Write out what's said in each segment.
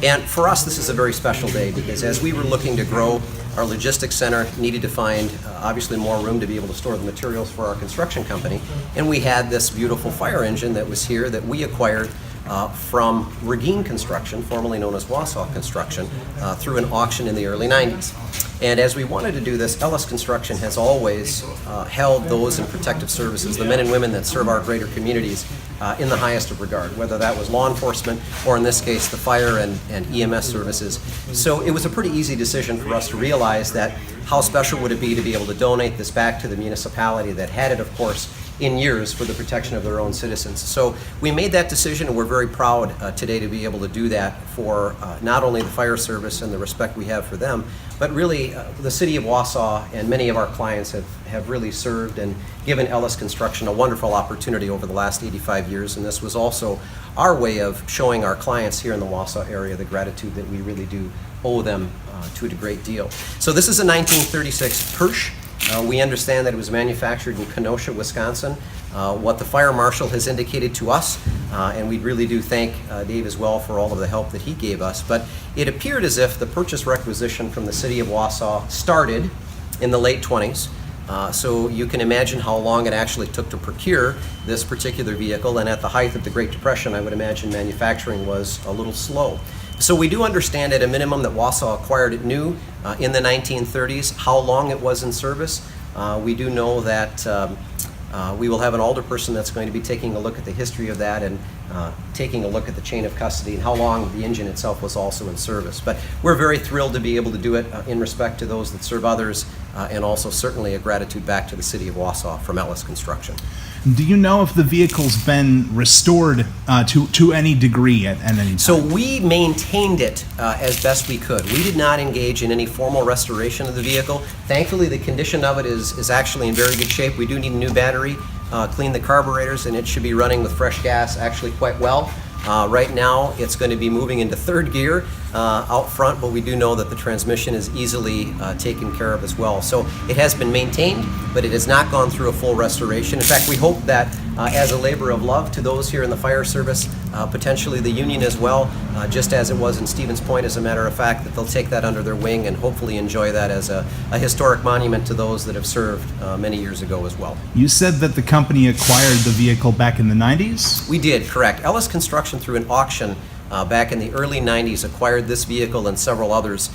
And for us, this is a very special day because as we were looking to grow, our logistics center needed to find obviously more room to be able to store the materials for our construction company. And we had this beautiful fire engine that was here that we acquired from Regine Construction, formerly known as Wausau Construction, through an auction in the early 90s. And as we wanted to do this, Ellis Construction has always held those in protective services, the men and women that serve our greater communities, in the highest of regard, whether that was law enforcement or in this case the fire and EMS services. So it was a pretty easy decision for us to realize that how special would it be to be able to donate this back to the municipality that had it, of course, in years for the protection of their own citizens. So we made that decision, and we're very proud today to be able to do that for not only the fire service and the respect we have for them, but really the city of Wausau and many of our clients have really served and given Ellis Construction a wonderful opportunity over the last 85 years, and this was also our way of showing our clients here in the Wausau area the gratitude that we really do owe them to a great deal. So this is a 1936 Hirsch. We understand that it was manufactured in Kenosha, Wisconsin. What the fire marshal has indicated to us, and we really do thank Dave as well for all of the help that he gave us, but it appeared as if the purchase requisition from the city of Wausau started in the late 20s. So you can imagine how long it actually took to procure this particular vehicle, and at the height of the Great Depression, I would imagine manufacturing was a little slow. So we do understand at a minimum that Wausau acquired it new in the 1930s. How long it was in service, we do know that we will have an alderperson that's going to be taking a look at the history of that and taking a look at the chain of custody and how long the engine itself was also in service. But we're very thrilled to be able to do it in respect to those that serve others, and also certainly a gratitude back to the city of Wausau from Ellis Construction. Do you know if the vehicle's been restored to any degree at any time? So we maintained it as best we could. We did not engage in any formal restoration of the vehicle. Thankfully, the condition of it is actually in very good shape. We do need a new battery, clean the carburetors, and it should be running with fresh gas actually quite well. Right now, it's going to be moving into third gear out front, but we do know that the transmission is easily taken care of as well. So it has been maintained, but it has not gone through a full restoration. In fact, we hope that as a labor of love to those here in the fire service, potentially the union as well, just as it was in Stevens Point, as a matter of fact, that they'll take that under their wing and hopefully enjoy that as a historic monument to those that have served many years ago as well. You said that the company acquired the vehicle back in the 90s? We did, correct. Ellis Construction, through an auction back in the early 90s, acquired this vehicle and several others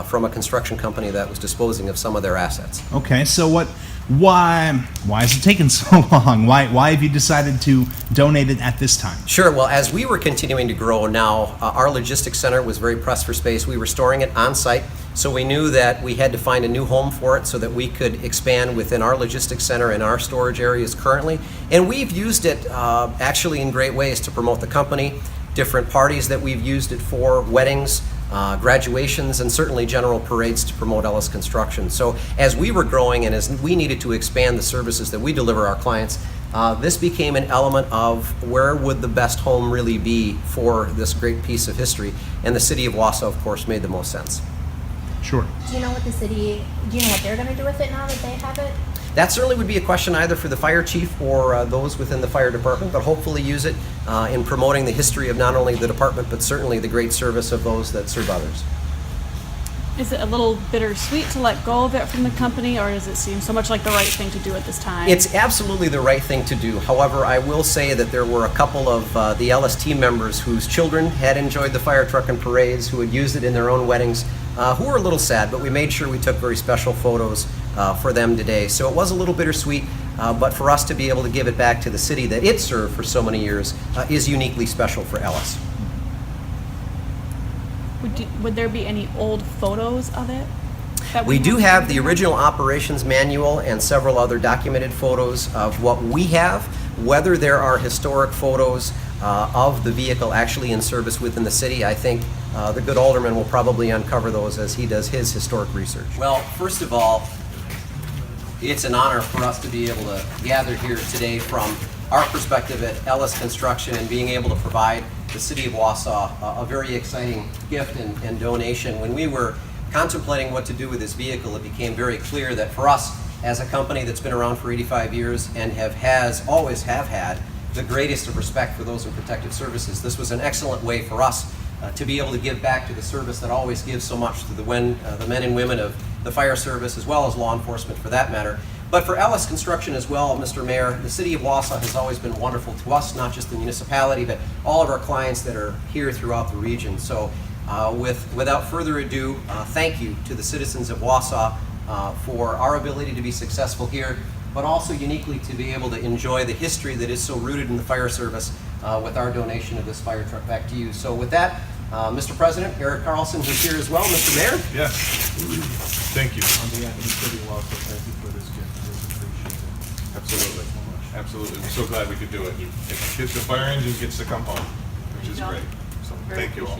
from a construction company that was disposing of some of their assets. Okay, so why has it taken so long? Why have you decided to donate it at this time? Sure. Well, as we were continuing to grow now, our logistics center was very pressed for space. We were storing it on site, so we knew that we had to find a new home for it so that we could expand within our logistics center and our storage areas currently. And we've used it actually in great ways to promote the company, different parties that we've used it for, weddings, graduations, and certainly general parades to promote Ellis Construction. So as we were growing and as we needed to expand the services that we deliver our clients, this became an element of where would the best home really be for this great piece of history, and the city of Wausau, of course, made the most sense. Sure. Do you know what they're going to do with it now that they have it? That certainly would be a question either for the fire chief or those within the fire department, but hopefully use it in promoting the history of not only the department, but certainly the great service of those that serve others. Is it a little bittersweet to let go of it from the company, or does it seem so much like the right thing to do at this time? It's absolutely the right thing to do. However, I will say that there were a couple of the Ellis team members whose children had enjoyed the fire truck and parades, who had used it in their own weddings, who were a little sad, but we made sure we took very special photos for them today. So it was a little bittersweet, but for us to be able to give it back to the city that it served for so many years is uniquely special for Ellis. Would there be any old photos of it? We do have the original operations manual and several other documented photos of what we have. Whether there are historic photos of the vehicle actually in service within the city, I think the good alderman will probably uncover those as he does his historic research. Well, first of all, it's an honor for us to be able to gather here today from our perspective at Ellis Construction and being able to provide the city of Wausau a very exciting gift and donation. When we were contemplating what to do with this vehicle, it became very clear that for us as a company that's been around for 85 years and always have had the greatest of respect for those in protective services, this was an excellent way for us to be able to give back to the service that always gives so much to the men and women of the fire service, as well as law enforcement for that matter. But for Ellis Construction as well, Mr. Mayor, the city of Wausau has always been wonderful to us, not just the municipality, but all of our clients that are here throughout the region. So without further ado, thank you to the citizens of Wausau for our ability to be successful here, but also uniquely to be able to enjoy the history that is so rooted in the fire service with our donation of this fire truck back to you. So with that, Mr. President, Eric Carlson, who's here as well, Mr. Mayor. Yes. Thank you. On behalf of the city of Wausau, thank you for this gift. We appreciate it. Absolutely. Absolutely. We're so glad we could do it. The fire engine gets to come home, which is great. So thank you all.